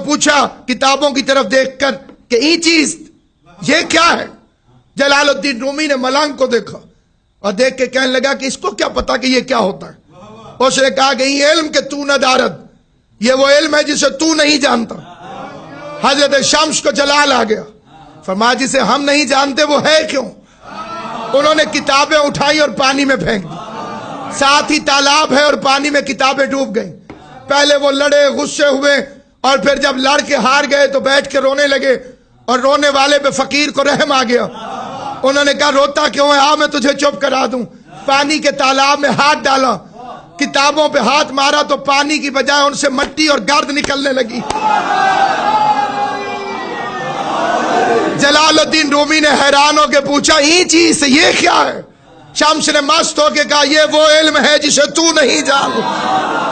پوچھا کتابوں کی طرف دیکھ کر کہ یہ چیز یہ کیا ہے؟ جلال الدین رومی نے ملنگ کو دیکھا اور دیکھ کے کہنے لگا کہ اس کو کیا پتا کہ یہ کیا ہوتا ہے؟ اس نے کہا کہ یہ علم کہ تو نہ دارد، یہ وہ علم ہے جسے تو نہیں جانتا۔ حضرت شمس کو جلال آ گیا، فرمایا جسے ہم نہیں جانتے وہ ہے کیوں؟ انہوں نے کتابیں اٹھائی اور پانی میں پھینک دی، ساتھ ہی تالاب ہے اور پانی میں کتابیں ڈوب گئیں۔ پہلے وہ لڑے، غصے ہوئے، اور پھر جب لڑ کے ہار گئے تو بیٹھ کے رونے لگے، اور رونے والے پہ فقیر کو رحم آ گیا۔ انہوں نے کہا روتا کیوں ہے؟ میں تجھے چپ کرا دوں۔ پانی کے تالاب میں ہاتھ ڈالا، کتابوں پہ ہاتھ مارا تو پانی کی بجائے ان سے مٹی اور گرد نکلنے لگی۔ جلال الدین رومی نے حیران ہو کے پوچھا یہ چیز یہ کیا ہے؟ شمس نے مست ہو کے کہا یہ وہ علم ہے جسے تو نہیں جانتا۔